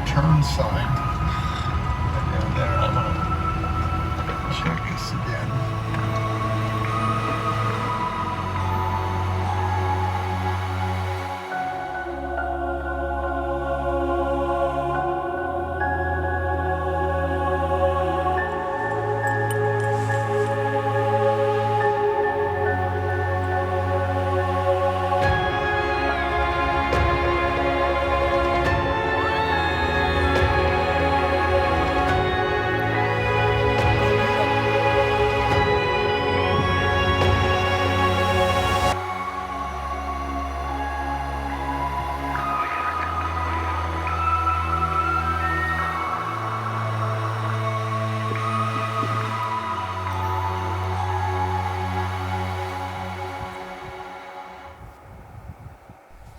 turn sign. And down there, I'm gonna check this again.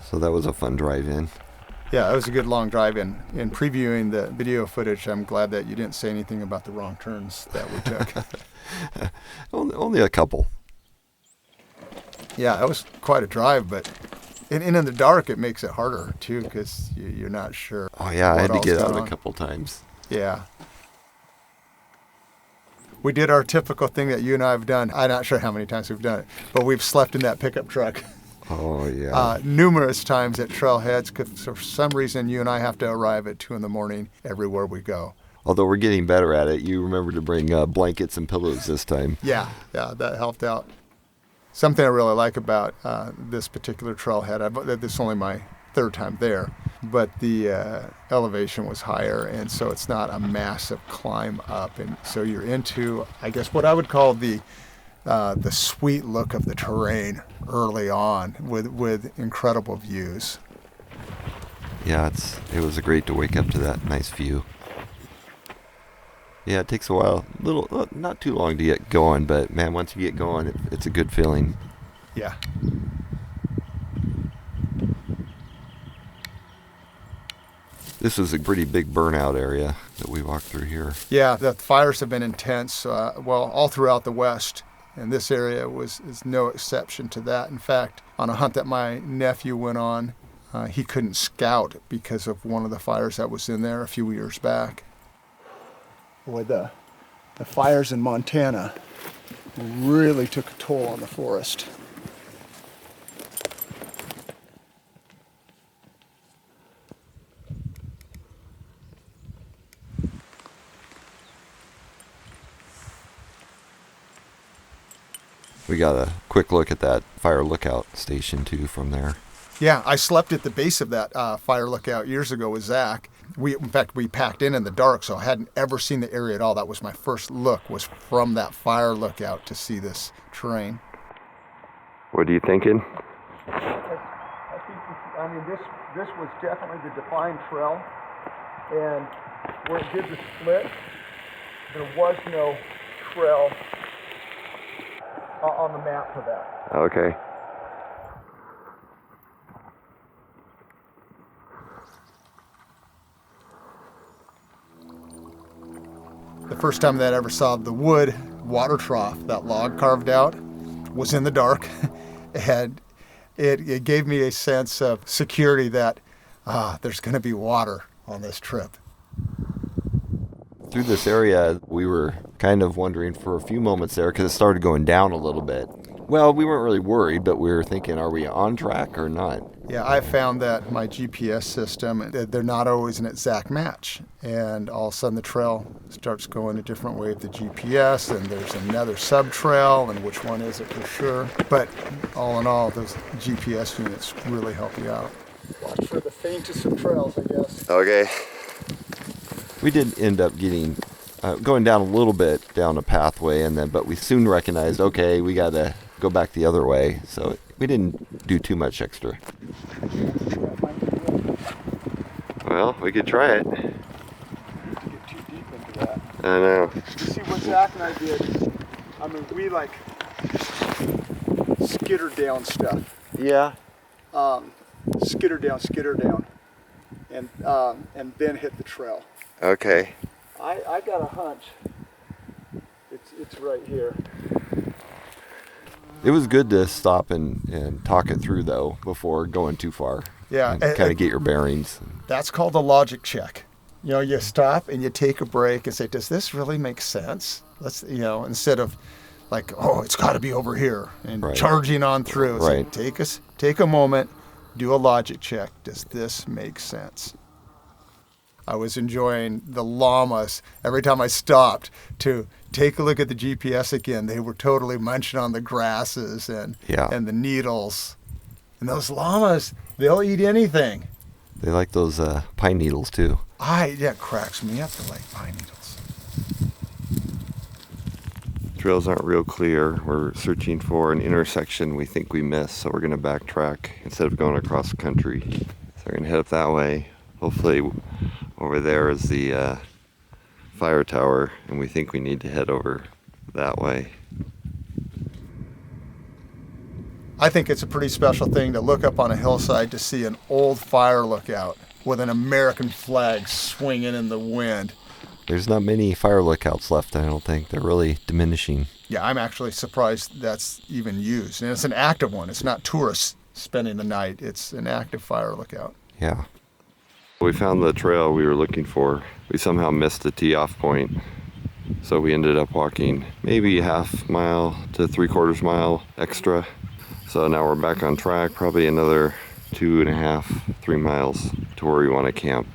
So that was a fun drive in. Yeah, it was a good long drive in. In previewing the video footage, I'm glad that you didn't say anything about the wrong turns that we took. Only a couple. Yeah, it was quite a drive, but in the dark it makes it harder too because you're not sure. Oh yeah, I had to get out a couple times. Yeah. We did our typical thing that you and I have done. I'm not sure how many times we've done it, but we've slept in that pickup truck. Oh, yeah. Numerous times at trailheads because for some reason you and I have to arrive at 2 a.m. everywhere we go. Although we're getting better at it. You remember to bring blankets and pillows this time. Yeah, that helped out. Something I really like about this particular trailhead, this is only my third time there, but the elevation was higher, and so it's not a massive climb up. And so you're into, I guess, what I would call the sweet look of the terrain early on with incredible views. Yeah, it was great to wake up to that nice view. Yeah, it takes a while, not too long to get going, but man, once you get going, it's a good feeling. Yeah. This is a pretty big burnout area that we walked through here. Yeah, the fires have been intense, all throughout the West. And this area is no exception to that. In fact, on a hunt that my nephew went on, he couldn't scout because of one of the fires that was in there a few years back. Boy, the fires in Montana really took a toll on the forest. We got a quick look at that fire lookout station, too, from there. Yeah, I slept at the base of that fire lookout years ago with Zach. In fact, we packed in the dark, so I hadn't ever seen the area at all. That was my first look, was from that fire lookout to see this terrain. What are you thinking? I mean, this was definitely the defined trail, and where it did the split, there was no trail on the map for that. Okay. The first time that I ever saw the wood water trough, that log carved out, was in the dark, and it gave me a sense of security that there's going to be water on this trip. Through this area, we were kind of wondering for a few moments there because it started going down a little bit. Well, we weren't really worried, but we were thinking, are we on track or not? Yeah, I found that my GPS system, they're not always an exact match. And all of a sudden the trail starts going a different way with the GPS, and there's another sub-trail, and which one is it for sure? But all in all, those GPS units really help you out. Watch for the faintest of trails, I guess. Okay. We did end up going down a little bit down a pathway, but we soon recognized, okay, we got to go back the other way. So we didn't do too much extra. Well, we could try it. Get too deep into that. I know. You see what Zach and I did? I mean, we skittered down stuff. Yeah. Skitter down, and then hit the trail. Okay. I got a hunch. It's right here. It was good to stop and talk it through, though, before going too far. Yeah. And kind of get your bearings. That's called a logic check. You stop and you take a break and say, does this really make sense? Instead of like, oh, it's got to be over here and Right. charging on through. It's Right. like, take a moment, do a logic check. Does this make sense? I was enjoying the llamas every time I stopped to take a look at the GPS again. They were totally munching on the grasses and the needles. And those llamas, they'll eat anything. They like those pine needles too. It cracks me up. They like pine needles. Trails aren't real clear. We're searching for an intersection we think we missed, so we're going to backtrack instead of going across country. So we're going to head up that way. Hopefully over there is the fire tower, and we think we need to head over that way. I think it's a pretty special thing to look up on a hillside to see an old fire lookout with an American flag swinging in the wind. There's not many fire lookouts left, I don't think. They're really diminishing. Yeah, I'm actually surprised that's even used. And it's an active one. It's not tourists spending the night. It's an active fire lookout. Yeah. We found the trail we were looking for. We somehow missed the tee-off point. So we ended up walking maybe half mile to 3/4 mile extra. So now we're back on track, probably another 2.5, 3 miles to where we want to camp.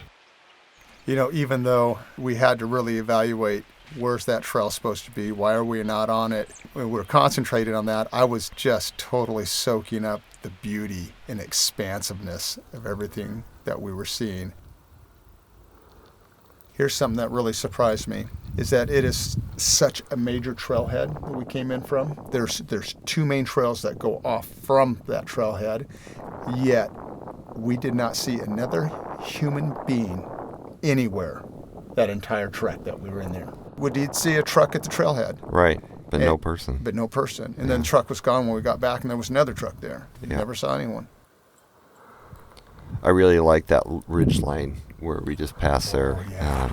Even though we had to really evaluate where's that trail supposed to be, why are we not on it, we're concentrated on that. I was just totally soaking up the beauty and expansiveness of everything that we were seeing. Here's something that really surprised me, is that it is such a major trailhead that we came in from. There's 2 main trails that go off from that trailhead, yet we did not see another human being anywhere that entire trek that we were in there. We did see a truck at the trailhead. Right, but no person. But no person. And then the truck was gone when we got back, and there was another truck there. Never saw anyone. I really like that ridge line where we just passed there. Oh, yeah.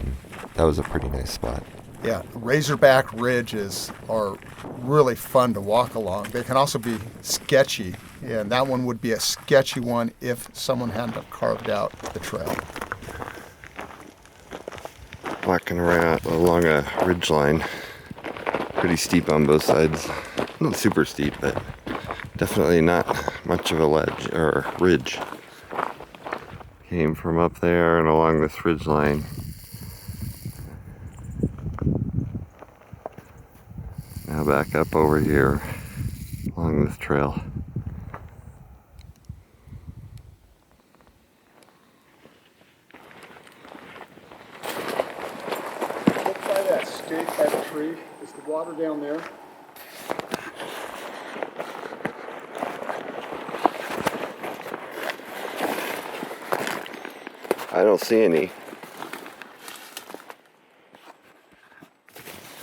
That was a pretty nice spot. Yeah, Razorback ridges are really fun to walk along. They can also be sketchy, and that one would be a sketchy one if someone hadn't carved out the trail. Walking around along a ridge line, pretty steep on both sides. Not super steep, but definitely not much of a ledge or ridge. Came from up there and along this ridge line. Now back up over here along this trail. Look by that stake by the tree. Is the water down there? I don't see any.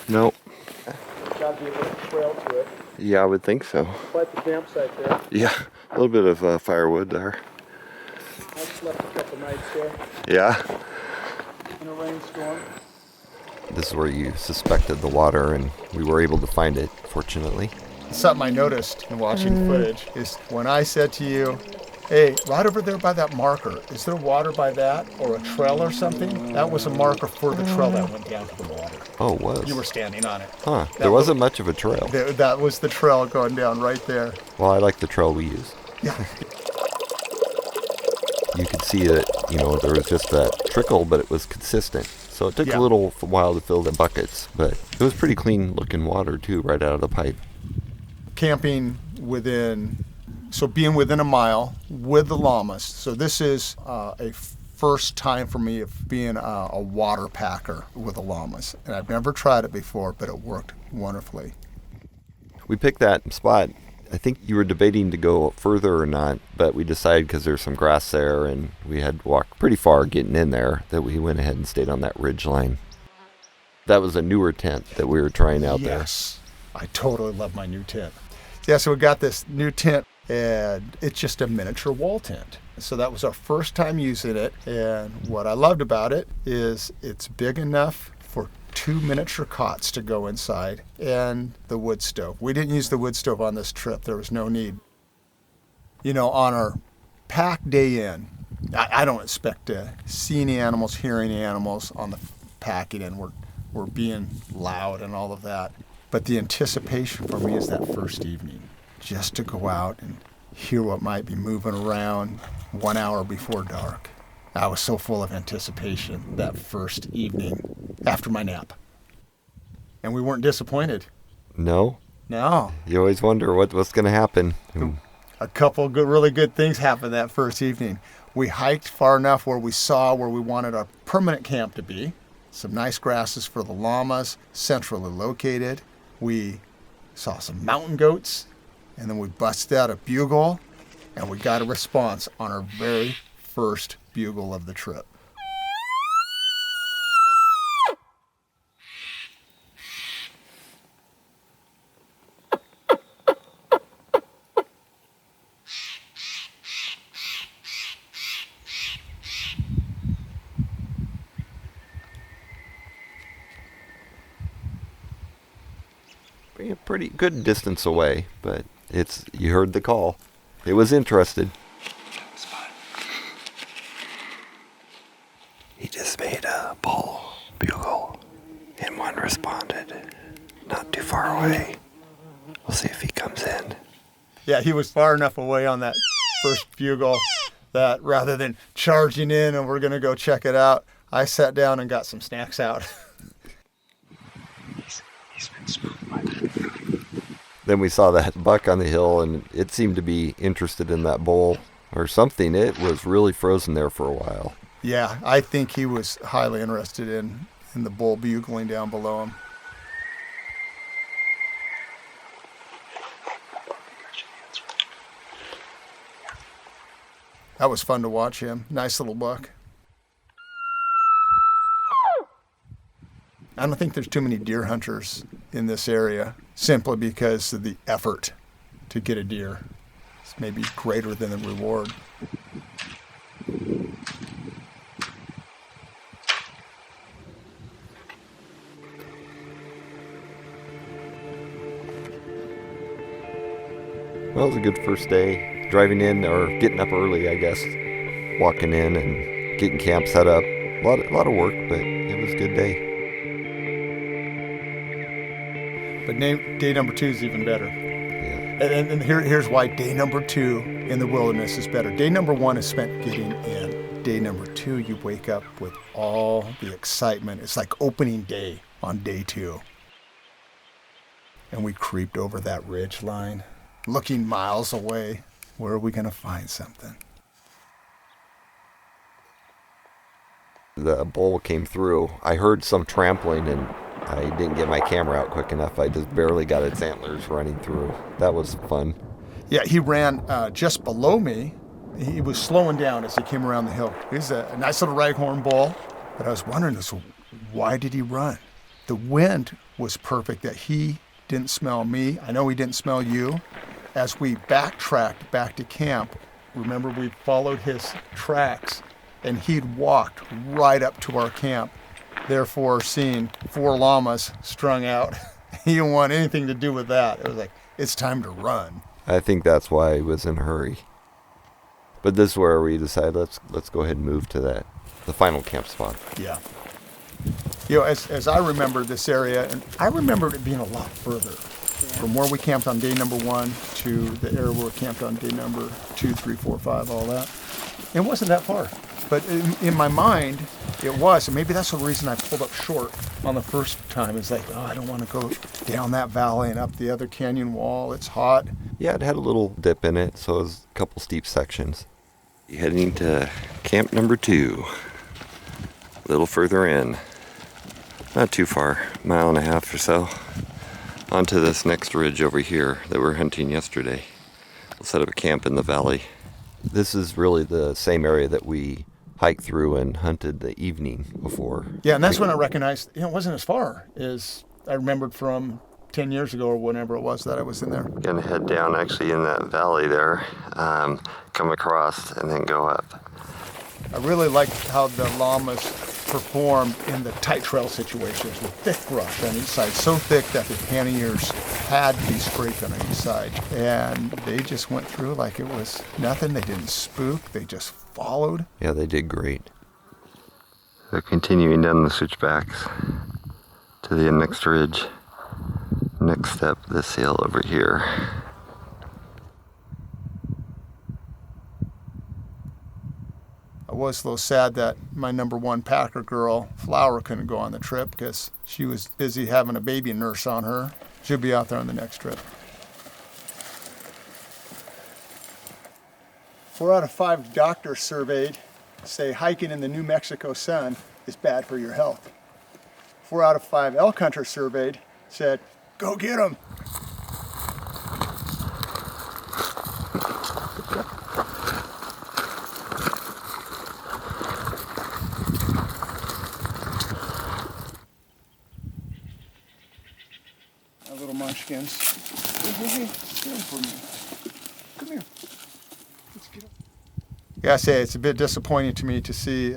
Nope. There's got to be a little trail to it. Yeah, I would think so. Quite the campsite there. Yeah, a little bit of firewood there. I just left a couple nights there Yeah. in a rainstorm. This is where you suspected the water, and we were able to find it, fortunately. Something I noticed in watching footage is when I said to you, hey, right over there by that marker, is there water by that or a trail or something? That was a marker for the trail that went down to the water. Oh, it was. You were standing on it. Huh. There wasn't much of a trail. That was the trail going down right there. Well, I like the trail we used. Yeah. You could see that, there was just that trickle, but it was consistent. So it took Yeah. a little while to fill the buckets, but it was pretty clean looking water too, right out of the pipe. Camping being within a mile with the llamas. So this is a first time for me of being a water packer with the llamas. And I've never tried it before, but it worked wonderfully. We picked that spot. I think you were debating to go further or not, but we decided because there's some grass there and we had to walk pretty far getting in there that we went ahead and stayed on that ridge line. That was a newer tent that we were trying out there. Yes, I totally love my new tent. Yeah, so we got this new tent, and it's just a miniature wall tent. So that was our first time using it, and what I loved about it is it's big enough for 2 miniature cots to go inside and the wood stove. We didn't use the wood stove on this trip. There was no need. On our pack day in, I don't expect to see any animals, hear any animals on the packing, and we're being loud and all of that. But the anticipation for me is that first evening, just to go out and hear what might be moving around 1 hour before dark. I was so full of anticipation that first evening after my nap. And we weren't disappointed. No? No. You always wonder what's going to happen. A couple good, really good things happened that first evening. We hiked far enough where we saw where we wanted our permanent camp to be. Some nice grasses for the llamas, centrally located. We saw some mountain goats, and then we busted out a bugle, and we got a response on our very first bugle of the trip. A pretty good distance away, but you heard the call. It was interested. He just made a bull bugle, and one responded. Not too far away. We'll see if he comes in. Yeah, he was far enough away on that first bugle that rather than charging in and we're going to go check it out, I sat down and got some snacks out. He's been spooked by that. Then we saw that buck on the hill, and it seemed to be interested in that bull or something. It was really frozen there for a while. Yeah, I think he was highly interested in the bull bugling down below him. That was fun to watch him. Nice little buck. I don't think there's too many deer hunters in this area simply because of the effort to get a deer. It's maybe greater than the reward. Well, it was a good first day. Driving in, or getting up early, I guess. Walking in and getting camp set up. A lot of work, but it was a good day. But day number 2 is even better. Yeah. And here's why day number 2 in the wilderness is better. Day number 1 is spent getting in. Day number 2, you wake up with all the excitement. It's like opening day on day 2. And we creeped over that ridge line, looking miles away. Where are we going to find something? The bull came through. I heard some trampling, and I didn't get my camera out quick enough. I just barely got its antlers running through. That was fun. Yeah, he ran just below me. He was slowing down as he came around the hill. He was a nice little raghorn bull, but I was wondering, why did he run? The wind was perfect that he didn't smell me. I know he didn't smell you. As we backtracked back to camp, remember we followed his tracks, and he'd walked right up to our camp, therefore seeing 4 llamas strung out. He didn't want anything to do with that. It was like, it's time to run. I think that's why he was in a hurry. But this is where we decided let's go ahead and move to the final camp spot. Yeah. You know, as I remember this area, and I remember it being a lot further from where we camped on day number 1 to the area where we camped on day number 2, 3, 4, 5, all that. It wasn't that far. But in my mind, it was. And maybe that's the reason I pulled up short on the first time. It's like, I don't want to go down that valley and up the other canyon wall. It's hot. Yeah, it had a little dip in it, so it was a couple steep sections. Heading to camp number 2. A little further in. Not too far, 1.5 miles or so. Onto this next ridge over here that we were hunting yesterday. We'll set up a camp in the valley. This is really the same area that we hiked through and hunted the evening before. Yeah, and that's when I recognized, it wasn't as far as I remembered from 10 years ago or whenever it was that I was in there. Gonna head down actually in that valley there, come across and then go up. I really liked how the llamas performed in the tight trail situations with thick brush on each side, so thick that the panniers had to be scraped on each side. And they just went through like it was nothing. They didn't spook. They just followed. Yeah, they did great. They're continuing down the switchbacks to the next ridge. Next step, this hill over here. I was a little sad that my number one packer girl, Flower, couldn't go on the trip because she was busy having a baby nurse on her. She'll be out there on the next trip. 4 out of 5 doctors surveyed say hiking in the New Mexico sun is bad for your health. 4 out of 5 elk hunters surveyed said, go get them. My little munchkins. Hey, get them for me. Come here. Let's get them. I gotta say, it's a bit disappointing to me to see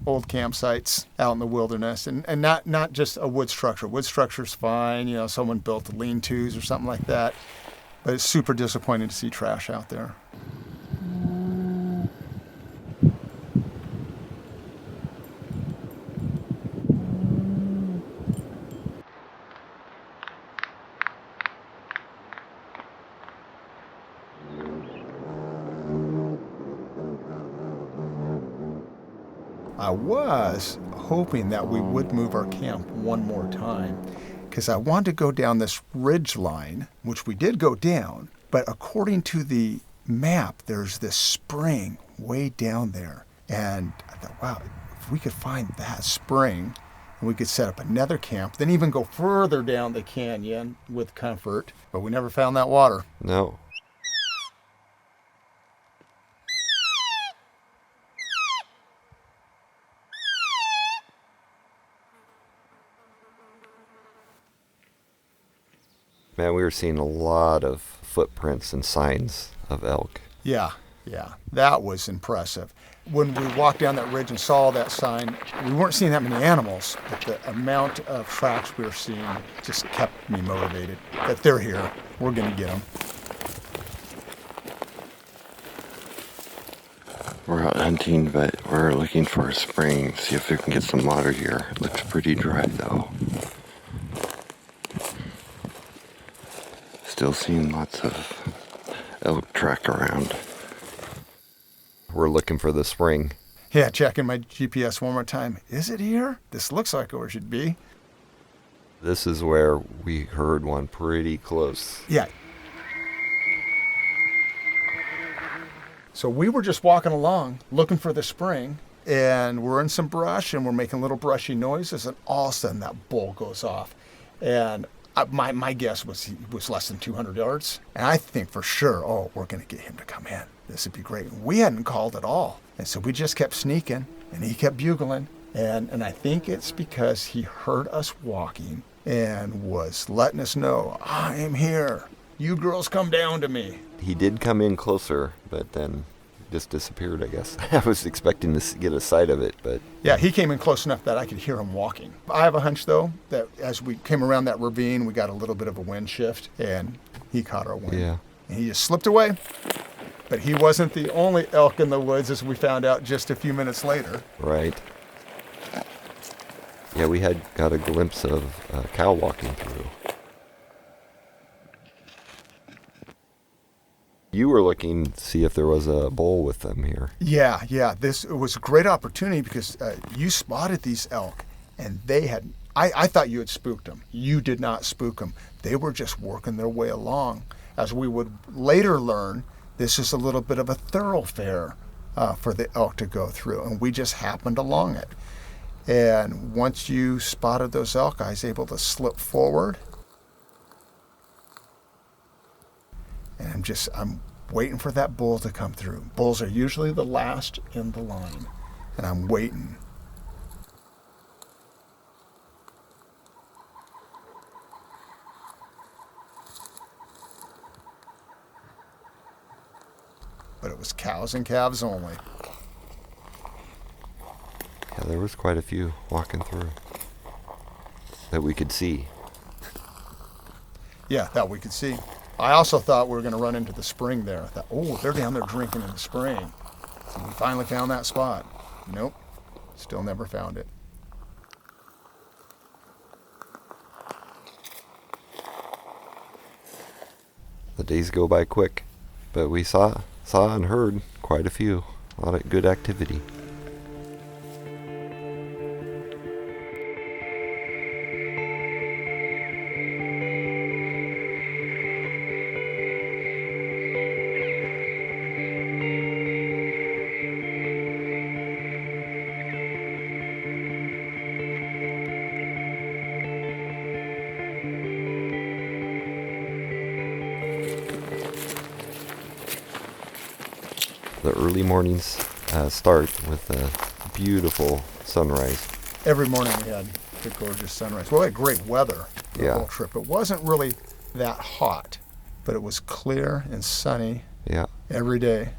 old campsites out in the wilderness, and not just a wood structure. Wood structure's fine, you know, someone built lean-tos or something like that, but it's super disappointing to see trash out there. I was hoping that we would move our camp one more time because I wanted to go down this ridge line, which we did go down, but according to the map, there's this spring way down there. And I thought, wow, if we could find that spring and we could set up another camp, then even go further down the canyon with comfort, but we never found that water. No. Man, we were seeing a lot of footprints and signs of elk. Yeah, that was impressive. When we walked down that ridge and saw that sign, we weren't seeing that many animals, but the amount of tracks we were seeing just kept me motivated. That they're here, we're going to get them. We're out hunting, but we're looking for a spring, see if we can get some water here. It looks pretty dry though. Still seeing lots of elk track around. We're looking for the spring. Yeah, checking my GPS one more time. Is it here? This looks like where it should be. This is where we heard one pretty close. Yeah. So we were just walking along looking for the spring, and we're in some brush and we're making little brushy noises, and all of a sudden that bull goes off. And my guess was he was less than 200 yards. And I think for sure, we're going to get him to come in. This would be great. We hadn't called at all. And so we just kept sneaking, and he kept bugling. And I think it's because he heard us walking and was letting us know, I am here. You girls come down to me. He did come in closer, but then just disappeared, I guess. I was expecting to get a sight of it, but... Yeah, he came in close enough that I could hear him walking. I have a hunch, though, that as we came around that ravine, we got a little bit of a wind shift, and he caught our wind. Yeah. And he just slipped away. But he wasn't the only elk in the woods, as we found out just a few minutes later. Right. Yeah, we had got a glimpse of a cow walking through. You were looking to see if there was a bull with them here. Yeah. It was a great opportunity because you spotted these elk, and they had... I thought you had spooked them. You did not spook them. They were just working their way along. As we would later learn, this is a little bit of a thoroughfare for the elk to go through, and we just happened along it. And once you spotted those elk, I was able to slip forward. And I'm waiting for that bull to come through. Bulls are usually the last in the line, and I'm waiting. But it was cows and calves only. Yeah, there was quite a few walking through that we could see. Yeah, that we could see. I also thought we were going to run into the spring there. I thought, they're down there drinking in the spring. We finally found that spot. Nope, still never found it. The days go by quick, but we saw and heard quite a few. A lot of good activity. The early mornings start with a beautiful sunrise. Every morning we had a gorgeous sunrise. Well, we had great weather the Yeah. whole trip. It wasn't really that hot, but it was clear and sunny Yeah. every day.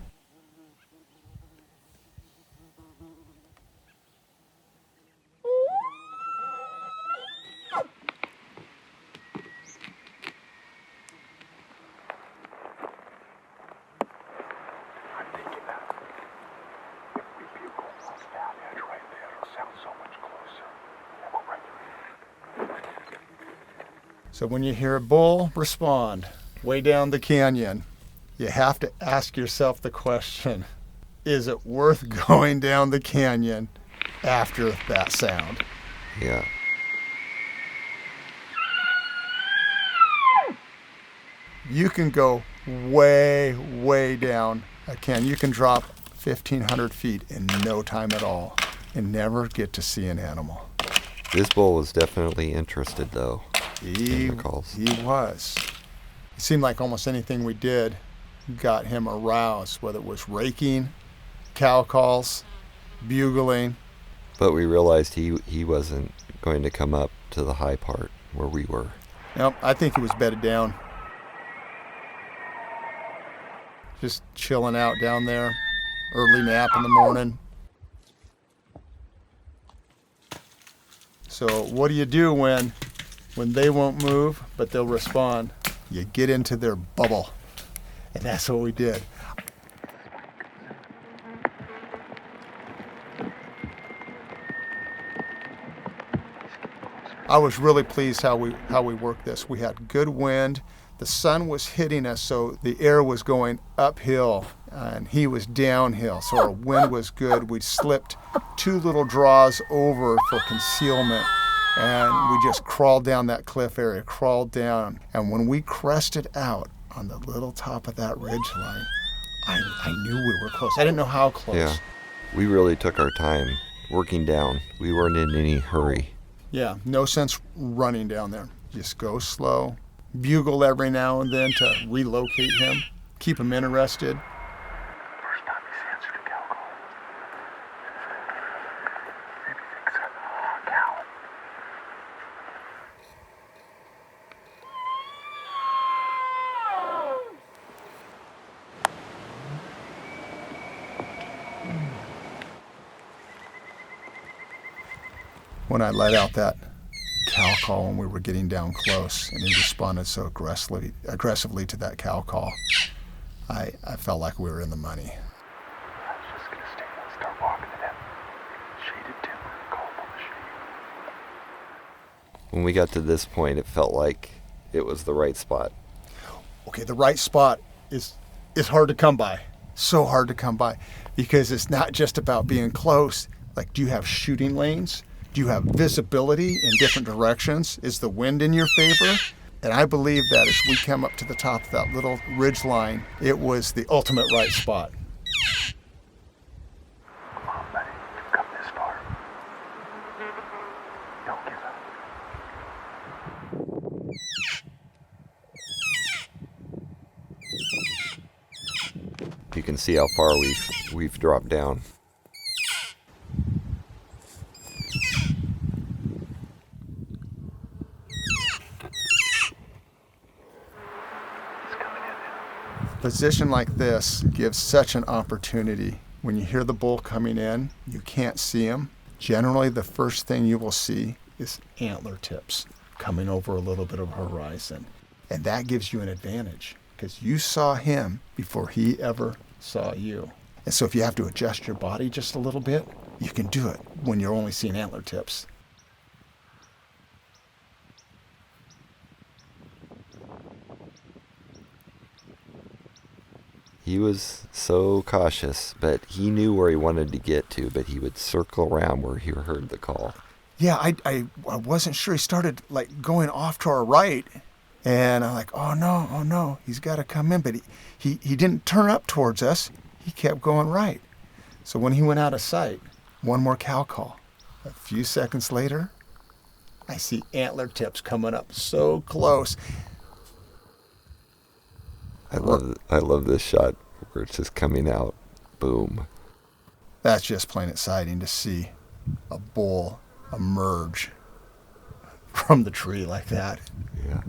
I'm thinking that if we bugle on that edge right there, it'll sound so much closer. Yeah, we're right there. So when you hear a bull respond way down the canyon, you have to ask yourself the question, is it worth going down the canyon after that sound? Yeah. You can go way, way down a canyon. You can drop 1,500 feet in no time at all and never get to see an animal. This bull was definitely interested, though. He in the calls. was. It seemed like almost anything we did got him aroused, whether it was raking, cow calls, bugling. But we realized he wasn't going to come up to the high part where we were. Nope, I think he was bedded down. Just chilling out down there. Early nap in the morning. So what do you do when they won't move, but they'll respond? You get into their bubble. And that's what we did. I was really pleased how we worked this. We had good wind. The sun was hitting us, so the air was going uphill, and he was downhill. So our wind was good. We slipped 2 little draws over for concealment, and we just crawled down that cliff area, crawled down. And when we crested out on the little top of that ridge line, I knew we were close. I didn't know how close. Yeah. We really took our time working down. We weren't in any hurry. Yeah, no sense running down there. Just go slow. Bugle every now and then to relocate him, keep him interested. First time he's answered a cow call. Maybe thinks I'm a cow. When I let out that cow call when we were getting down close, and he responded so aggressively to that cow call, I felt like we were in the money. I was just gonna stay and start walking to that shaded timber and call from the shade. When we got to this point, it felt like it was the right spot. Okay, the right spot is hard to come by. So hard to come by, because it's not just about being close. Like, do you have shooting lanes? Do you have visibility in different directions? Is the wind in your favor? And I believe that as we come up to the top of that little ridge line, it was the ultimate right spot. Come on, buddy. You've come this far. Don't give up. You can see how far we've dropped down. It's coming in now. Position like this gives such an opportunity. When you hear the bull coming in, you can't see him. Generally, the first thing you will see is antler tips coming over a little bit of horizon. And that gives you an advantage, because you saw him before he ever saw you. And so if you have to adjust your body just a little bit, you can do it when you're only seeing antler tips. He was so cautious, but he knew where he wanted to get to, but he would circle around where he heard the call. Yeah, I wasn't sure. He started like going off to our right, and I'm like, oh no, he's got to come in. But he didn't turn up towards us. He kept going right. So when he went out of sight, one more cow call. A few seconds later, I see antler tips coming up so close. I love this shot where it's just coming out. Boom. That's just plain exciting to see a bull emerge from the tree like that. Yeah.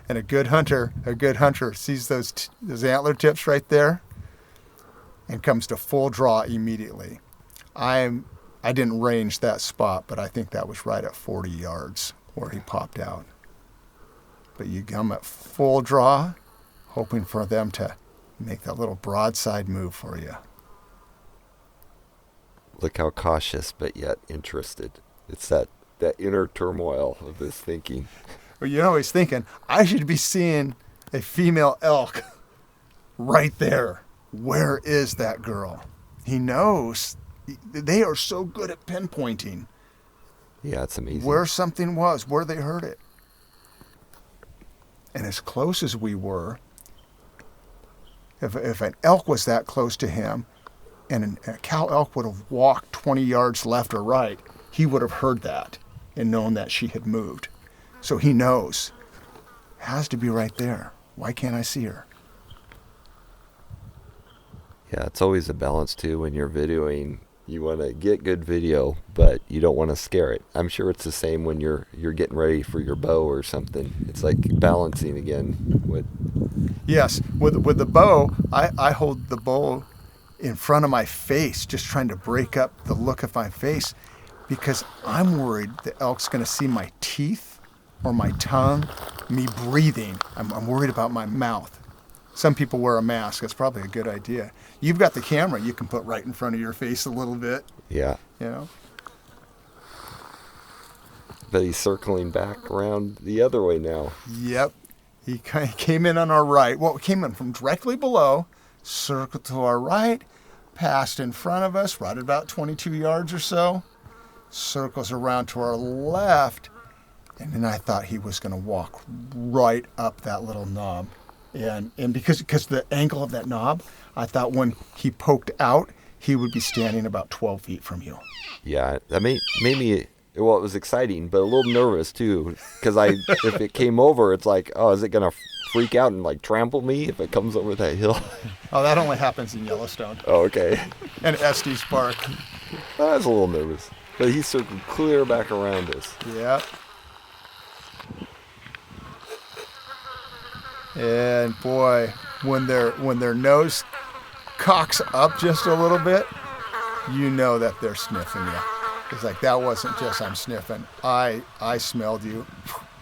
And a good hunter sees those antler tips right there and comes to full draw immediately. I didn't range that spot, but I think that was right at 40 yards where he popped out. But you come at full draw, hoping for them to make that little broadside move for you. Look how cautious, but yet interested. It's that inner turmoil of his thinking. Well, he's thinking, I should be seeing a female elk right there. Where is that girl? He knows. They are so good at pinpointing. Yeah, it's amazing. Where something was, where they heard it. And as close as we were, if an elk was that close to him, and a cow elk would have walked 20 yards left or right, he would have heard that and known that she had moved. So he knows. Has to be right there. Why can't I see her? Yeah, it's always a balance too when you're videoing. You want to get good video, but you don't want to scare it. I'm sure it's the same when you're getting ready for your bow or something. It's like balancing again. Yes, with the bow, I hold the bow in front of my face, just trying to break up the look of my face, because I'm worried the elk's going to see my teeth or my tongue, me breathing. I'm worried about my mouth. Some people wear a mask. That's probably a good idea. You've got the camera you can put right in front of your face a little bit. Yeah. But he's circling back around the other way now. Yep. He came in on our right. Well, came in from directly below, circled to our right, passed in front of us, right at about 22 yards or so, circles around to our left, and then I thought he was going to walk right up that little knob. And because the angle of that knob, I thought when he poked out, he would be standing about 12 feet from you. Yeah, that made me, well, it was exciting, but a little nervous too, because if it came over, it's like, oh, is it going to freak out and like trample me if it comes over that hill? Oh, that only happens in Yellowstone. Oh, okay. And Estes Park. I was a little nervous, but he circled clear back around us. Yeah. And boy, when their nose cocks up just a little bit, you know that they're sniffing you. It's like, that wasn't just I'm sniffing. I smelled you.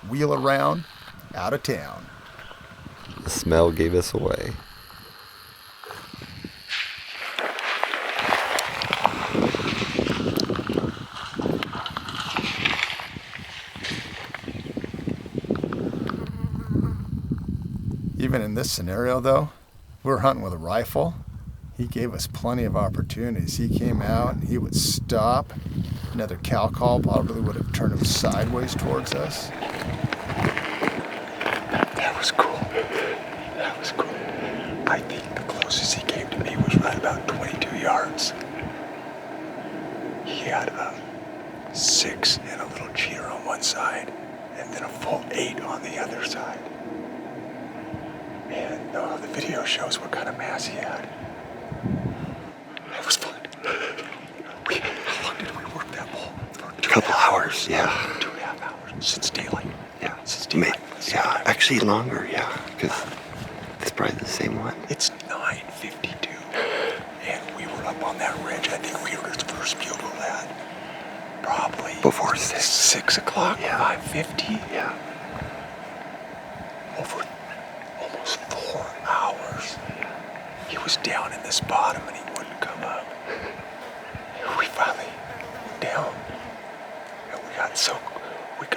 Wheel around, out of town. The smell gave us away. Even in this scenario, though, we were hunting with a rifle. He gave us plenty of opportunities. He came out and he would stop. Another cow call probably would have turned him sideways towards us. That was cool. That was cool. I think the closest he came to me was right about 22 yards. He had about 6 and a little cheater on one side, and then a full 8 on the other side. And the video shows what kind of mass he had. That was fun. How long did we work that bull? For A couple hours, yeah. 2.5 hours. Since daylight. Yeah. Since daylight. Yeah, actually longer, yeah. Because it's probably the same one. It's 9:52. And we were up on that ridge. I think we heard his first bugle at probably Before 6. 6 o'clock, Yeah. 5:50. Yeah. Over almost 4 hours. He was down in this bottom and he wouldn't come up. We finally went down. And we got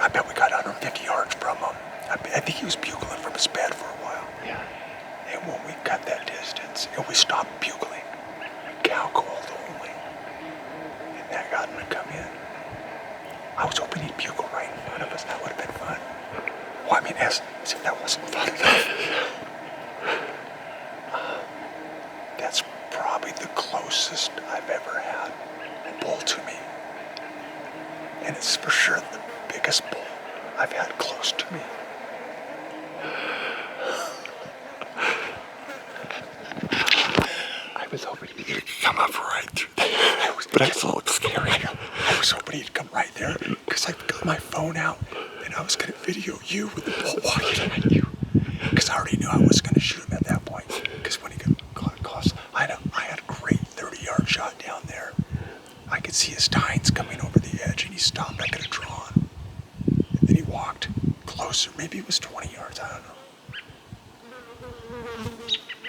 I bet we got 150 yards from him. I think he was bugling from his bed for a while. Yeah. And when we got that distance, and we stopped bugling, cow called only, and that got him to come in. I was hoping he'd bugle right in front of us. That would have been fun. Well, I mean, as if that wasn't fun enough. That's probably the closest I've ever had a bull to me. And it's for sure the biggest bull I've had close to me. I was hoping he'd come up right through there. But I was a little scary. I was hoping he'd come right there because I got my phone out and I was going to video you with the bull walking at you. Because I already knew I was going to shoot him at that point. Because when he got close, I had a great 30-yard shot down there. I could see his tines coming over the edge and he stopped. I could have drawn. And then he walked closer. Maybe it was 20 yards. I don't know.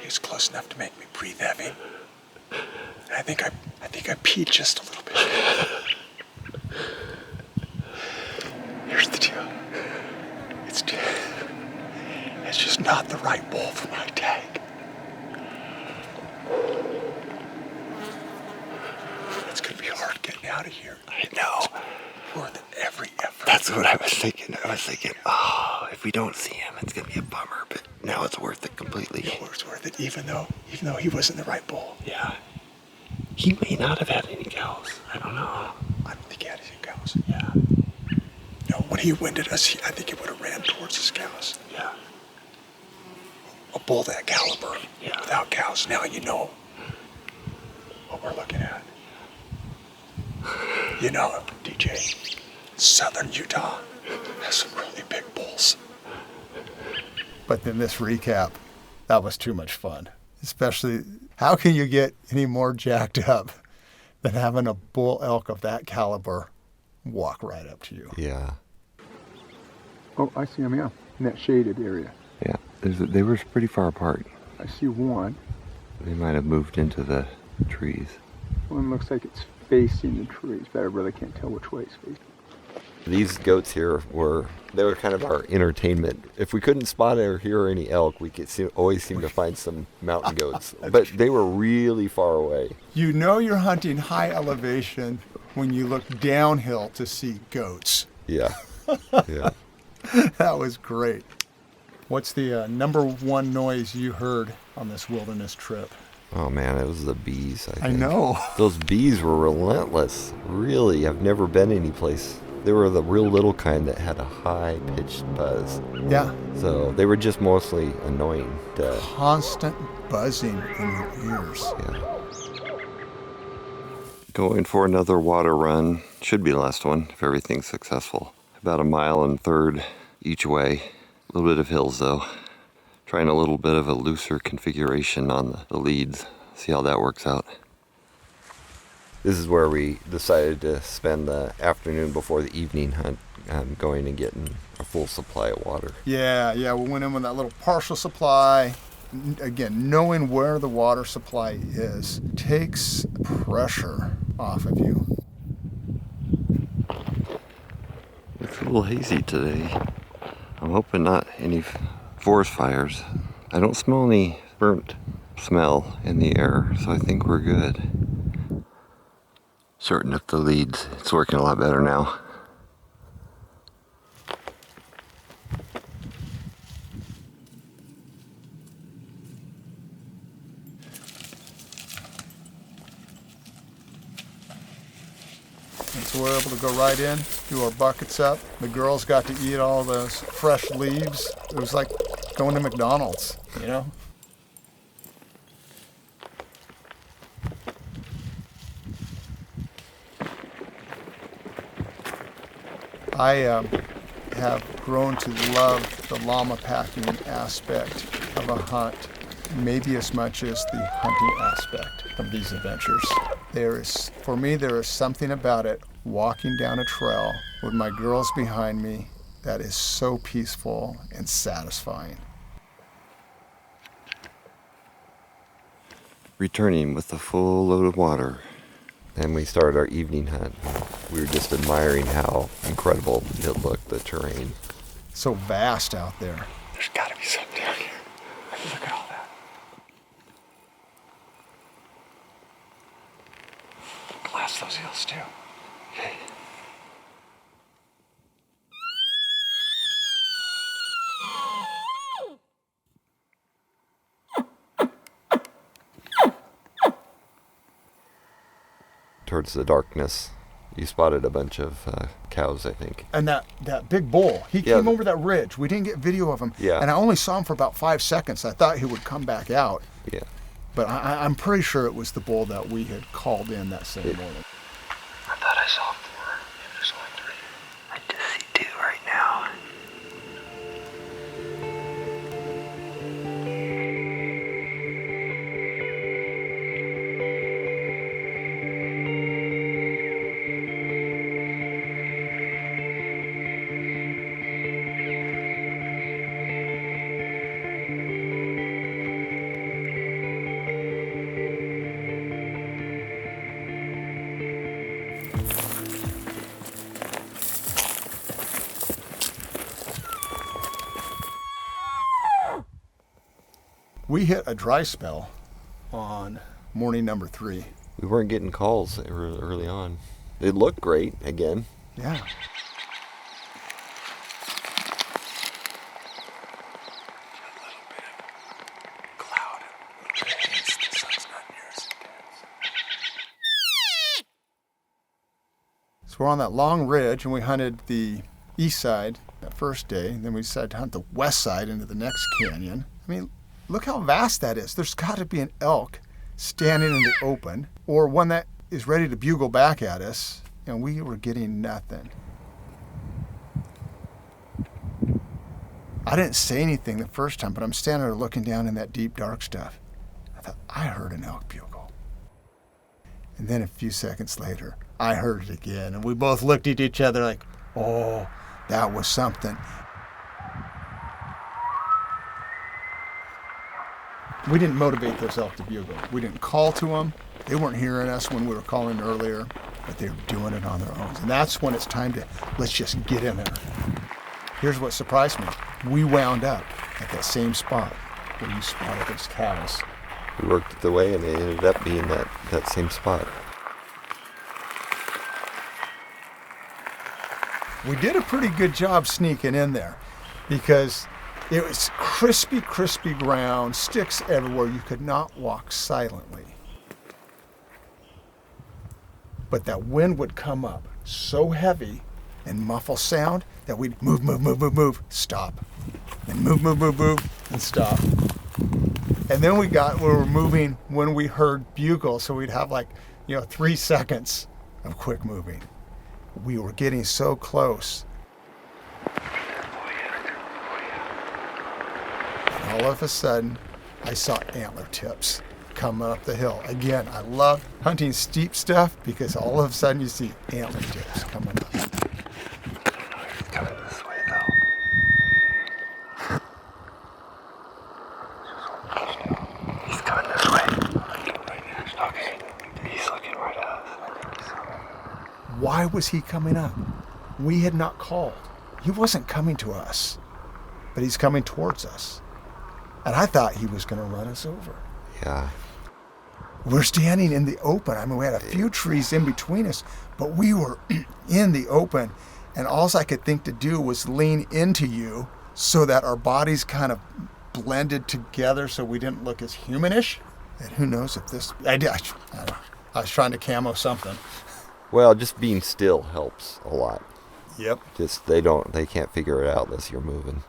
He was close enough to make me breathe heavy. And I think I peed just a little bit. Here's the deal. It's just not the right bull for my tag. It's gonna be hard getting out of here. I know. Worth every effort. That's what I was thinking. I was thinking, oh, if we don't see him, it's going to be a bummer. But now it's worth it completely. It was worth it, even though he wasn't the right bull. Yeah. He may not have had any cows. I don't know. I don't think he had any cows. Yeah. No, when he winded us, I think he would have ran towards his cows. Yeah. A bull that caliber, Yeah. without cows. Now you know what we're looking at. You know, DJ, southern Utah has some really big bulls. But then this recap, that was too much fun. Especially, how can you get any more jacked up than having a bull elk of that caliber walk right up to you? Yeah. Oh, I see them, yeah, in that shaded area. Yeah. They were pretty far apart. I see one. They might have moved into the trees. One looks like it's facing the trees, but I really can't tell which way it's facing. These goats here were kind of our entertainment. If we couldn't spot or hear any elk, we could always seem to find some mountain goats. But they were really far away. You know you're hunting high elevation when you look downhill to see goats. Yeah. Yeah. That was great. What's the number one noise you heard on this wilderness trip? Oh man, it was the bees. I know. Those bees were relentless. Really, I've never been any place. They were the real little kind that had a high-pitched buzz. Yeah. So they were just mostly annoying. Constant buzzing in your ears. Yeah. Going for another water run. Should be the last one if everything's successful. About 1.3 miles each way. A little bit of hills though. Trying a little bit of a looser configuration on the leads. See how that works out. This is where we decided to spend the afternoon before the evening hunt, going and getting a full supply of water. Yeah, we went in with that little partial supply. Again, knowing where the water supply is takes pressure off of you. It's a little hazy today. I'm hoping not any forest fires. I don't smell any burnt smell in the air, so I think we're good. Shorten up the leads. It's working a lot better now. And so we're able to go right in, do our buckets up. The girls got to eat all those fresh leaves. It was like going to McDonald's, you know? I have grown to love the llama packing aspect of a hunt, maybe as much as the hunting aspect of these adventures. For me, there is something about it, walking down a trail with my girls behind me, that is so peaceful and satisfying. returning with a full load of water. And we started our evening hunt. We were just admiring how incredible it looked, the terrain. So vast out there. There's got to be something down here. Look at all that. Blast those hills too. Okay. Towards the darkness, you spotted a bunch of cows, I think. And that big bull, he Yeah. came over that ridge. We didn't get video of him. Yeah. And I only saw him for about 5 seconds. I thought he would come back out. Yeah. But I'm pretty sure it was the bull that we had called in that same morning. I thought I saw 4. Maybe there's only 3. I just see 2 right now. We hit a dry spell on morning number 3. We weren't getting calls early on. It looked great again. Yeah. A little bit of cloud. The sun's not near as intense. So we're on that long ridge, and we hunted the east side that first day. Then we decided to hunt the west side into the next canyon. I mean, look how vast that is. There's got to be an elk standing in the open, or one that is ready to bugle back at us, and we were getting nothing. I didn't say anything the first time, but I'm standing there looking down in that deep, dark stuff. I thought, I heard an elk bugle. And then a few seconds later, I heard it again, and we both looked at each other like, oh, that was something. We didn't motivate those elk to bugle. We didn't call to them. They weren't hearing us when we were calling earlier, but they were doing it on their own. And that's when it's time to, let's just get in there. Here's what surprised me. We wound up at that same spot where you spotted those cows. We worked it the way, and it ended up being that same spot. We did a pretty good job sneaking in there because it was crispy, crispy ground, sticks everywhere. You could not walk silently. But that wind would come up so heavy and muffle sound that we'd move, move, move, move, move, stop. And move, move, move, move, and stop. And then we were moving when we heard bugle, so we'd have 3 seconds of quick moving. We were getting so close. And all of a sudden, I saw antler tips coming up the hill. Again, I love hunting steep stuff because all of a sudden you see antler tips coming up. He's coming this way, though. He's coming this way. Okay. He's looking right at us. Why was he coming up? We had not called. He wasn't coming to us, but he's coming towards us. And I thought he was going to run us over. Yeah. We're standing in the open. I mean, we had a few trees in between us, but we were in the open, and all I could think to do was lean into you so that our bodies kind of blended together so we didn't look as humanish. And who knows if this... I don't know. I was trying to camo something. Well, just being still helps a lot. Yep. Just they can't figure it out unless you're moving.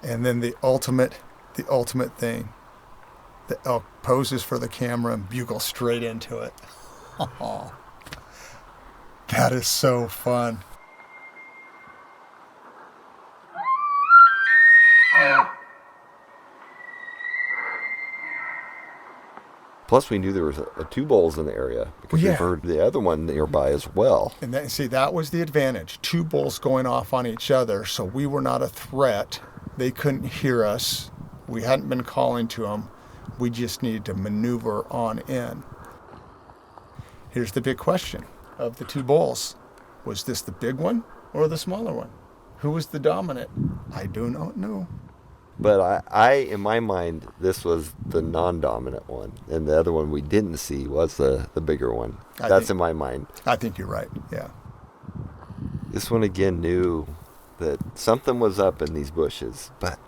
And then the ultimate thing, the elk poses for the camera and bugles straight into it. That is so fun. Plus, we knew there was two bulls in the area because Yeah. we've heard the other one nearby as well. And then, see, that was the advantage. 2 bulls going off on each other, so we were not a threat. They couldn't hear us. We hadn't been calling to them. We just needed to maneuver on in. Here's the big question. Of the two bulls, was this the big one or the smaller one? Who was the dominant? I do not know. But I in my mind, this was the non-dominant one, and the other one we didn't see was the bigger one. That's in my mind. I think you're right, yeah. This one again knew that something was up in these bushes, but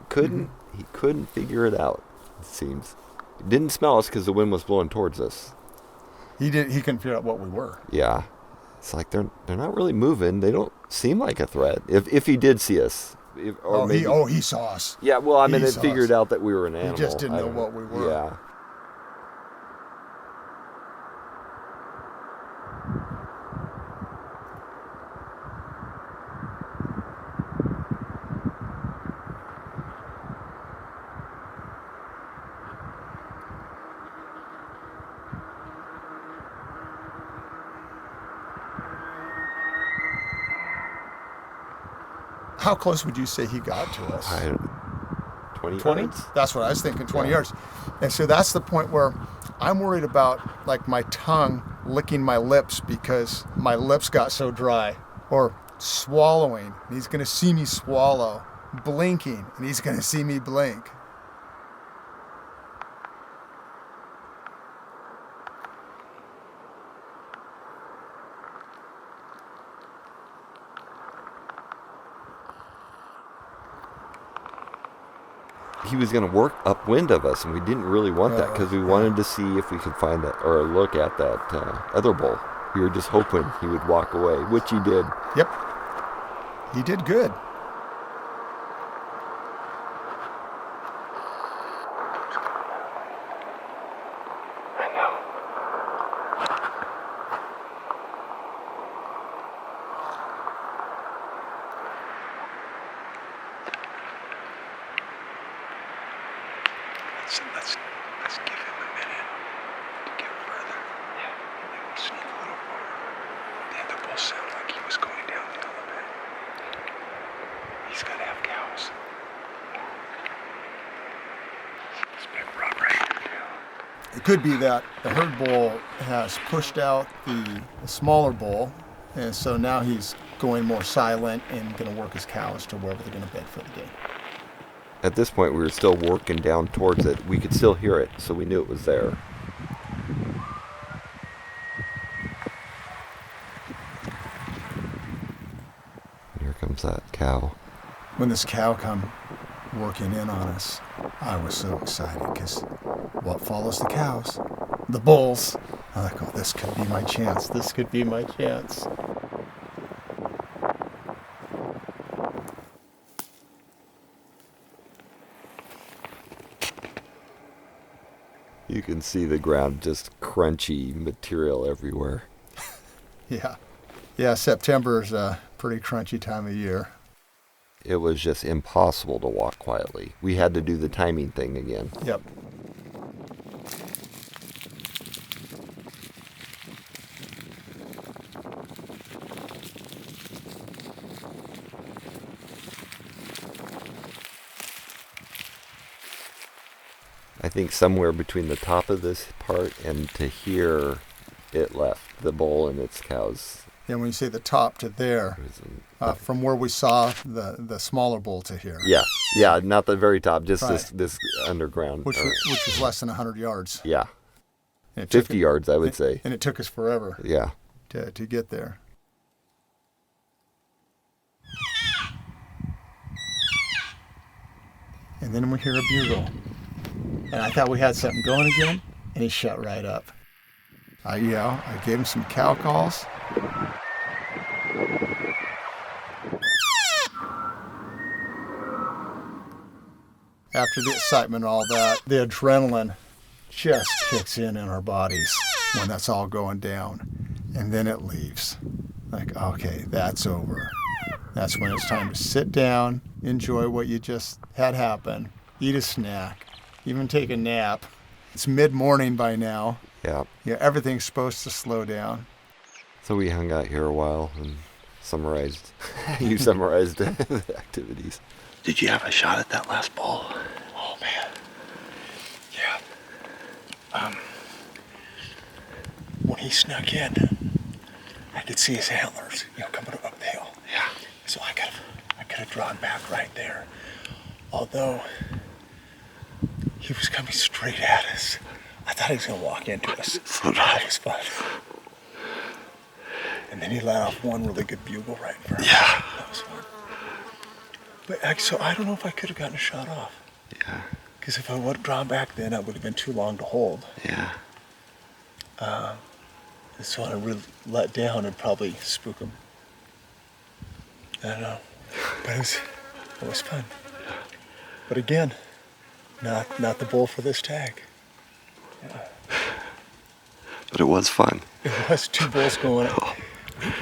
he couldn't figure it out, it seems. He didn't smell us because the wind was blowing towards us. He couldn't figure out what we were. Yeah. It's like they're not really moving. They don't seem like a threat. If he did see us. He saw us. Yeah, well, I mean, He it saw figured us. out that we were an animal. He just didn't know what we were. Yeah. How close would you say he got to us? 20 20? yards? That's what I was thinking, 20 Yeah. yards. And so that's the point where I'm worried about like my tongue licking my lips because my lips got so dry, or swallowing. And he's going to see me swallow, blinking, and he's going to see me blink. He was going to work upwind of us, and we didn't really want that because we wanted to see if we could find that or look at that other bull. We were just hoping he would walk away, which he did. Yep. He did good. Let's give him a minute to get further. Yeah. And then we'll sneak a little more. The other bull sounded like he was going down the other bit. He's got to have cows. It's been rough right here, too. It could be that the herd bull has pushed out the smaller bull, and so now he's going more silent and going to work his cows to wherever they're going to bed for the day. At this point, we were still working down towards it. We could still hear it, so we knew it was there. Here comes that cow. When this cow come working in on us, I was so excited because what follows the cows? The bulls. I'm like, oh, this could be my chance. This could be my chance. You can see the ground, just crunchy material everywhere. Yeah. Yeah, September is a pretty crunchy time of year. It was just impossible to walk quietly. We had to do the timing thing again. Yep. I think somewhere between the top of this part and to here, it left the bull and its cows. And when you say the top to there, from where we saw the smaller bull to here. Yeah, not the very top, just Right. this underground. Which was less than 100 yards. Yeah, And it took 50 yards, I would say. And it took us forever Yeah. to get there. And then we hear a bugle. And I thought we had something going again, and he shut right up. I gave him some cow calls. After the excitement and all that, the adrenaline just kicks in our bodies when that's all going down. And then it leaves. Like, okay, that's over. That's when it's time to sit down, enjoy what you just had happen, eat a snack, even take a nap. It's mid-morning by now. Yeah. Everything's supposed to slow down. So we hung out here a while and summarized. You summarized the activities. Did you have a shot at that last ball? Oh, man. when he snuck in, I could see his antlers, coming up the hill. Yeah. So I could have drawn back right there. Although he was coming straight at us. I thought he was going to walk into us. So did I. That was fun. And then he let off one really good bugle right in front of me. Yeah. That was fun. But so I don't know if I could have gotten a shot off. Yeah. Because if I would have drawn back then, it would have been too long to hold. Yeah. And so I really let down and probably spook him. I don't know. But it was fun. But again, not the bull for this tag. But it was fun. It was 2 bulls going. Oh.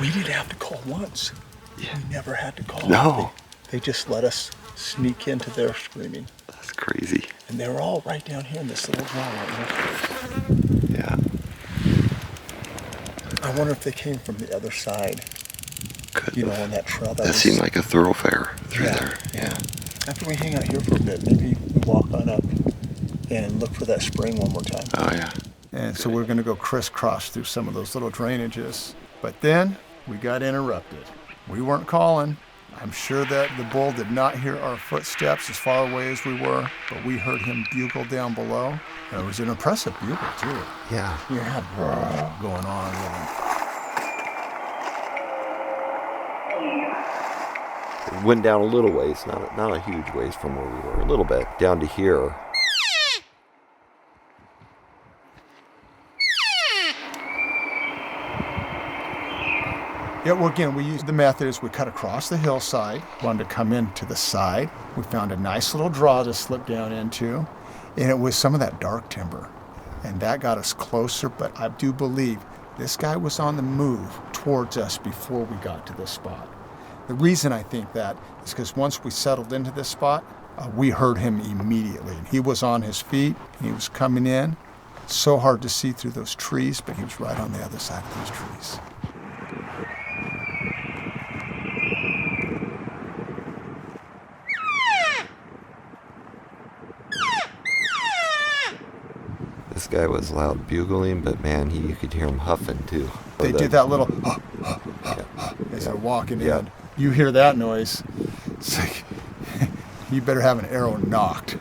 We didn't have to call once. Yeah. We never had to call. No. They just let us sneak into their screaming. That's crazy. And they were all right down here in this little draw right here. Yeah. I wonder if they came from the other side, Could on that trail. that seemed like a thoroughfare through there. Yeah. After we hang out here for a bit, maybe we walk on up and look for that spring one more time. Oh, yeah. And so we're going to go crisscross through some of those little drainages. But then we got interrupted. We weren't calling. I'm sure that the bull did not hear our footsteps as far away as we were, but we heard him bugle down below. And it was an impressive bugle, too. Yeah. He had going on with him. It went down a little ways, not a huge ways from where we were, a little bit, down to here. Yeah, well, again, we used the method is we cut across the hillside, wanted to come in to the side. We found a nice little draw to slip down into, and it was some of that dark timber. And that got us closer, but I do believe this guy was on the move towards us before we got to this spot. The reason I think that is because once we settled into this spot, we heard him immediately. He was on his feet, and he was coming in. So hard to see through those trees, but he was right on the other side of those trees. This guy was loud bugling, but man, you could hear him huffing too. They did that little as they're walking in. You hear that noise, it's like you better have an arrow knocked.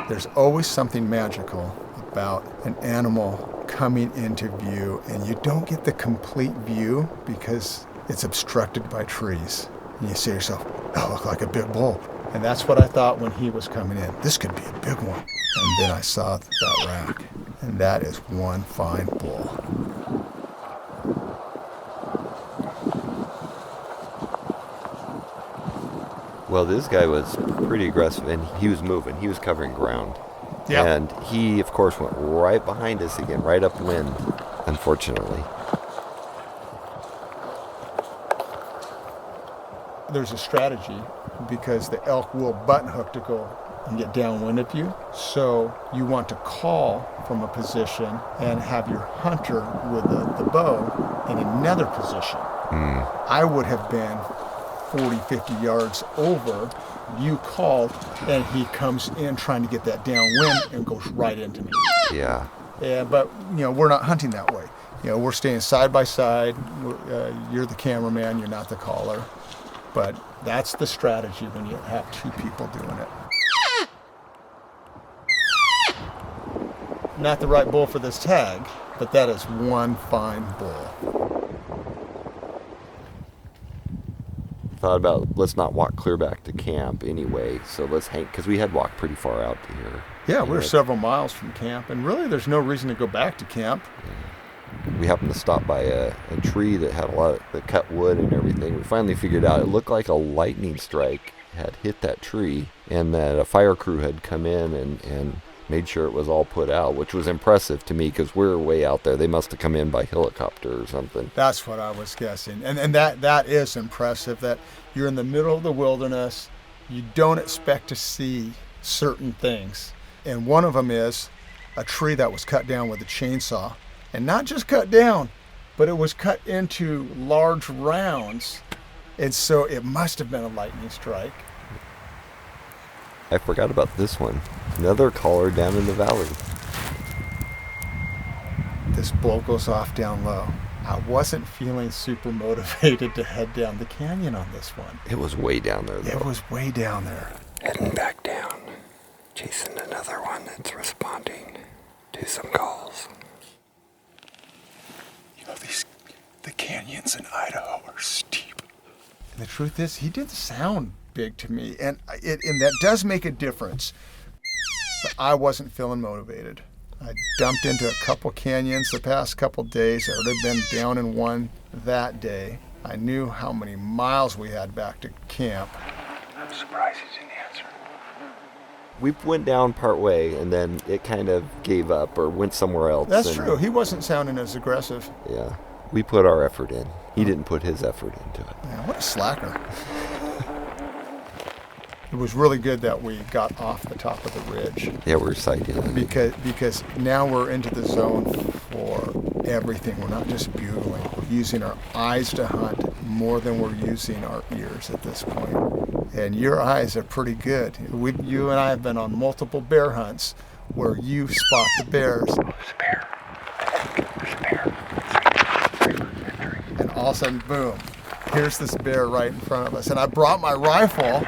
There's always something magical about an animal coming into view, and you don't get the complete view because it's obstructed by trees. And you say to yourself, that looked like a big bull. And that's what I thought when he was coming in. This could be a big one. And then I saw that rack, and that is one fine bull. Well, this guy was pretty aggressive, and he was moving. He was covering ground. Yeah. And he, of course, went right behind us again, right upwind, unfortunately. There's a strategy because the elk will button hook to go and get downwind of you. So you want to call from a position and have your hunter with the bow in another position. I would have been 40, 50 yards over. You called, and he comes in trying to get that downwind and goes right into me. Yeah. Yeah, but we're not hunting that way. We're staying side by side. You're the cameraman, you're not the caller. But that's the strategy when you have 2 people doing it. Not the right bull for this tag, but that is one fine bull. Thought about, let's not walk clear back to camp anyway, so let's hang, because we had walked pretty far out to here. Yeah, we're several miles from camp, and really there's no reason to go back to camp. We happened to stop by a tree that had a lot that cut wood and everything. We finally figured out it looked like a lightning strike had hit that tree, and that a fire crew had come in and made sure it was all put out, which was impressive to me because we're way out there. They must have come in by helicopter or something. That's what I was guessing. And that is impressive, that you're in the middle of the wilderness. You don't expect to see certain things. And one of them is a tree that was cut down with a chainsaw. And not just cut down, but it was cut into large rounds. And so it must have been a lightning strike. I forgot about this one. Another caller down in the valley. This blow goes off down low. I wasn't feeling super motivated to head down the canyon on this one. It was way down there, though. It was way down there. Heading back down, chasing another one that's responding to some calls. You know, the canyons in Idaho are steep. And the truth is, he didn't sound big to me, and that does make a difference. But I wasn't feeling motivated. I dumped into a couple canyons the past couple days. I already been down in one that day. I knew how many miles we had back to camp. I'm surprised he didn't answer. We went down part way, and then it kind of gave up or went somewhere else. That's true. He wasn't sounding as aggressive. Yeah. We put our effort in. He didn't put his effort into it. Man, what a slacker. It was really good that we got off the top of the ridge. Yeah, we're sighting. Because now we're into the zone for everything. We're not just bugling. We're using our eyes to hunt more than we're using our ears at this point. And your eyes are pretty good. You and I have been on multiple bear hunts where you spot the bears. There's a bear. There's a bear. And all of a sudden, boom, here's this bear right in front of us. And I brought my rifle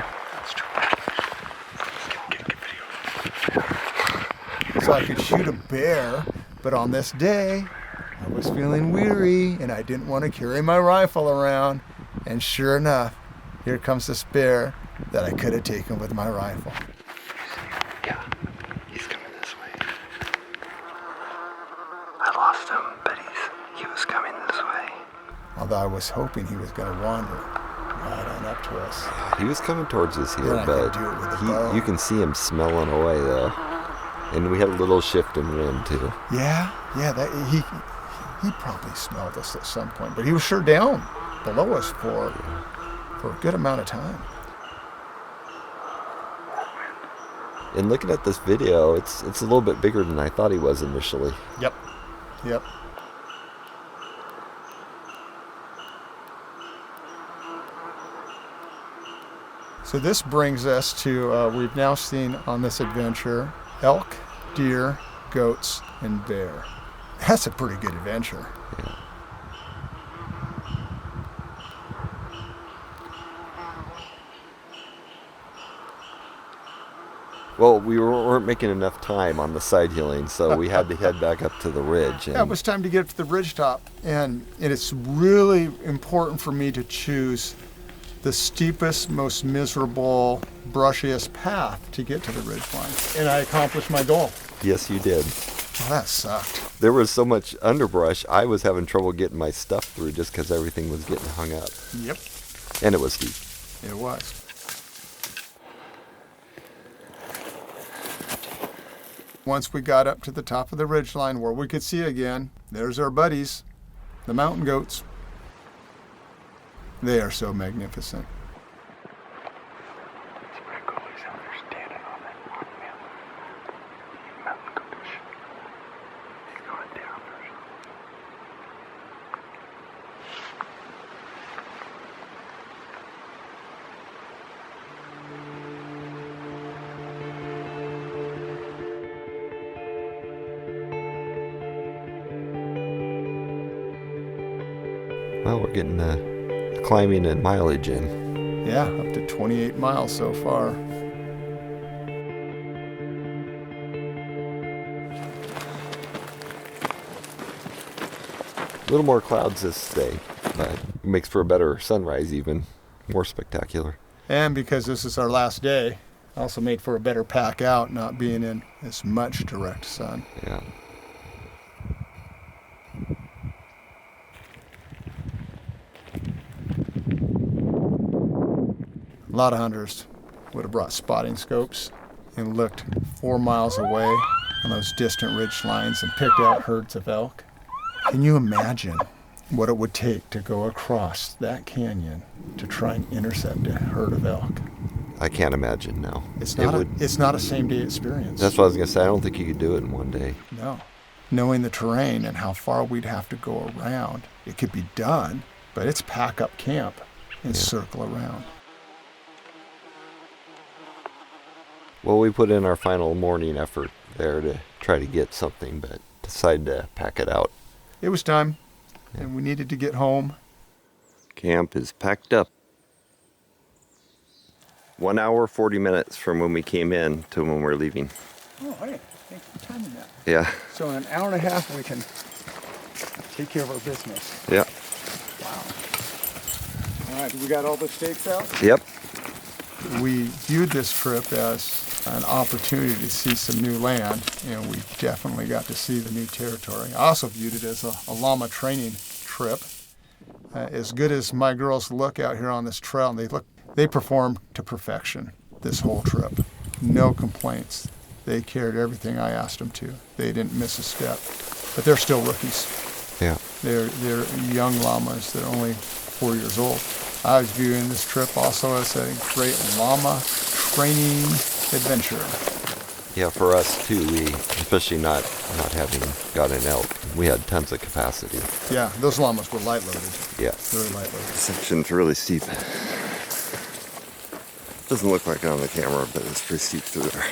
so I could shoot a bear, but on this day, I was feeling weary and I didn't want to carry my rifle around. And sure enough, here comes this bear that I could have taken with my rifle. Yeah, he's coming this way. I lost him, but he was coming this way. Although I was hoping he was going to wander right on up to us. He was coming towards us here, Then I but could do it with a bow. you can see him smelling away, though. And we had a little shift in wind, too. Yeah, he probably smelled us at some point, but he was sure down below us for a good amount of time. And looking at this video, it's a little bit bigger than I thought he was initially. Yep. So this brings us to, we've now seen on this adventure, elk, deer, goats, and bear. That's a pretty good adventure. Yeah. Well, we weren't making enough time on the side heeling, so we had to head back up to the ridge. Yeah, it was time to get up to the ridge top. And it's really important for me to choose the steepest, most miserable, brushiest path to get to the ridge line. And I accomplished my goal. Yes, you did. Well, that sucked. There was so much underbrush, I was having trouble getting my stuff through just because everything was getting hung up. Yep, And it was steep. it was. Once we got up to the top of the ridge line where we could see again, there's our buddies, the mountain goats. They are so magnificent. It's pretty cool. He's out there standing on that mountain goats. He's going down. Well, we're getting climbing and mileage in. Yeah, up to 28 miles so far. A little more clouds this day, but it makes for a better sunrise, even more spectacular. And because this is our last day, also made for a better pack out, not being in as much direct sun. Yeah. A lot of hunters would have brought spotting scopes and looked 4 miles away on those distant ridge lines and picked out herds of elk. Can you imagine what it would take to go across that canyon to try and intercept a herd of elk? I can't imagine, no. It's not a same-day experience. That's what I was going to say. I don't think you could do it in one day. No. Knowing the terrain and how far we'd have to go around, it could be done, but it's pack up camp and circle around. Well, we put in our final morning effort there to try to get something, but decided to pack it out. It was time, and we needed to get home. Camp is packed up. 1 hour, 40 minutes from when we came in to when we're leaving. Oh, hey, thanks for timing that. Yeah, So in an hour and a half, we can take care of our business. yeah, Wow. All right, we got all the stakes out? yep. We viewed this trip as an opportunity to see some new land, and we definitely got to see the new territory. I also viewed it as a llama training trip. As good as my girls look out here on this trail, and they performed to perfection this whole trip. No complaints. They carried everything I asked them to. They didn't miss a step. But they're still rookies. Yeah. They're young llamas. They're only 4 years old. I was viewing this trip also as a great llama training adventure. Yeah, for us too, especially not having got an elk, we had tons of capacity. Yeah, those llamas were light loaded. Yeah. Very light loaded. This section's really steep. Doesn't look like it on the camera, but it's pretty steep through there.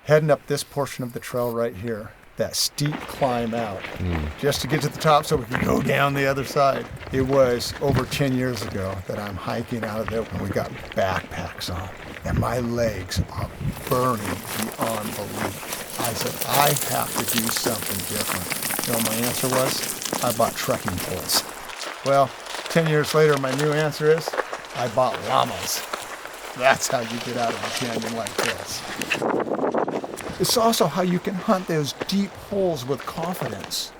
Heading up this portion of the trail right here, that steep climb out, just to get to the top so we could go down the other side. It was over 10 years ago that I'm hiking out of there when we got backpacks on, and my legs are burning beyond belief. I said, I have to do something different. You know, my answer was, I bought trekking poles. Well, 10 years later, my new answer is, I bought llamas. That's how you get out of a canyon like this. It's also how you can hunt those deep holes with confidence.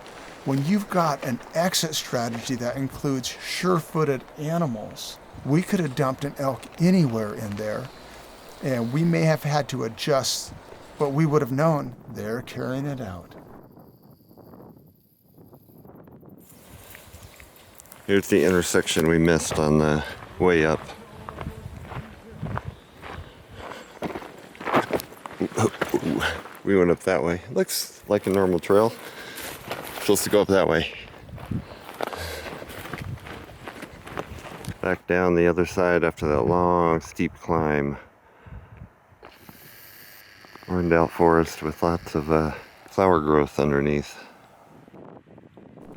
When you've got an exit strategy that includes sure-footed animals, we could have dumped an elk anywhere in there, and we may have had to adjust, but we would have known they're carrying it out. Here's the intersection we missed on the way up. We went up that way. Looks like a normal trail. Supposed to go up that way. Back down the other side after that long, steep climb. Burned out forest with lots of flower growth underneath.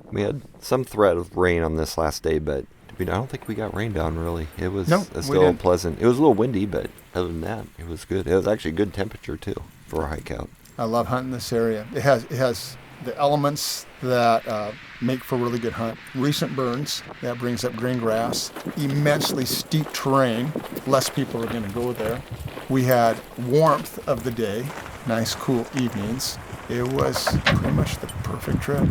We had some threat of rain on this last day, but I don't think we got rained on really. It was still pleasant. It was a little windy, but other than that, it was good. It was actually good temperature too for a hike out. I love hunting this area. It has the elements that make for a really good hunt. Recent burns, that brings up green grass. Immensely steep terrain, less people are going to go there. We had warmth of the day, nice cool evenings. It was pretty much the perfect trip.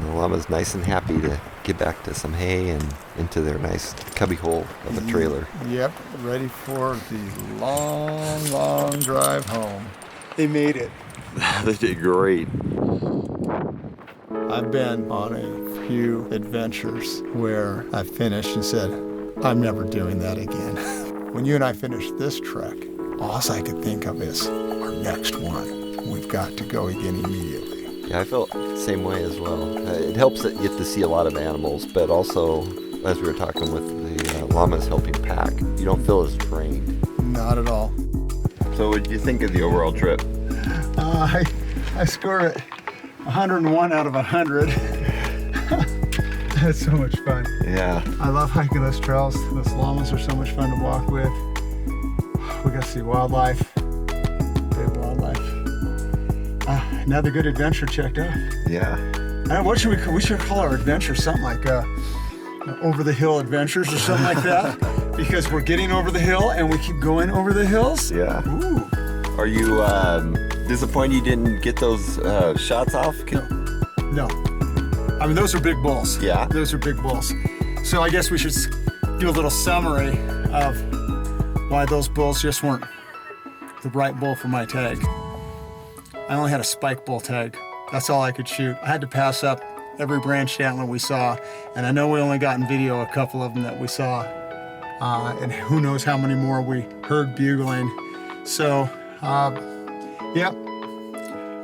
The llama's nice and happy to get back to some hay and into their nice cubby hole of a trailer. Yep, ready for the long, long drive home. They made it. They did great. I've been on a few adventures where I finished and said, I'm never doing that again. When you and I finished this trek, all I could think of is our next one. We've got to go again immediately. Yeah, I felt the same way as well. It helps that you get to see a lot of animals, but also, as we were talking with the llamas helping pack, you don't feel as drained. Not at all. So what did you think of the overall trip? I score it 101 out of 100. That's so much fun. Yeah. I love hiking those trails. Those llamas are so much fun to walk with. We got to see wildlife. Great wildlife. Another good adventure checked off. Yeah. What should we should call our adventure something like over the hill adventures or something like that, because we're getting over the hill and we keep going over the hills. Yeah. Ooh. Are you disappointed you didn't get those shots off? No. I mean, those are big bulls. Yeah. Those are big bulls. So I guess we should do a little summary of why those bulls just weren't the right bull for my tag. I only had a spike bull tag. That's all I could shoot. I had to pass up every branched antler we saw, and I know we only got in video a couple of them that we saw, and who knows how many more we heard bugling. So, yeah,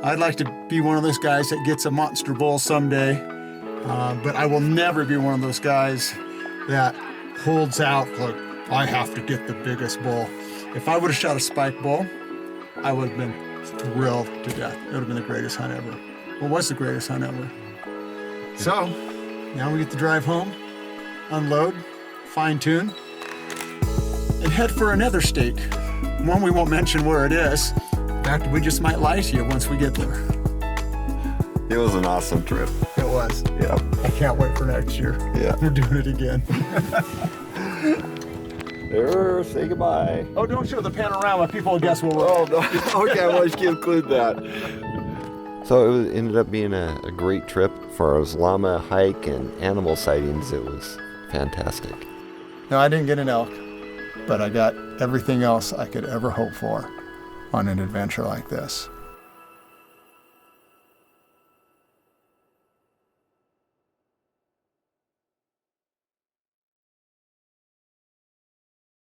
I'd like to be one of those guys that gets a monster bull someday, but I will never be one of those guys that holds out like, I have to get the biggest bull. If I would have shot a spike bull, I would have been thrilled to death. It would have been the greatest hunt ever. What was the greatest hunt ever? So, now we get to drive home, unload, fine tune, and head for another state. One we won't mention where it is. In fact, we just might lie to you once we get there. It was an awesome trip. It was. Yeah. I can't wait for next year. Yeah. We're doing it again. There, say goodbye. Oh, don't show the panorama. People will guess where we're Oh, no. Okay, well, you can include that. So it ended up being a great trip for our llama hike and animal sightings. It was fantastic. No, I didn't get an elk, but I got everything else I could ever hope for on an adventure like this.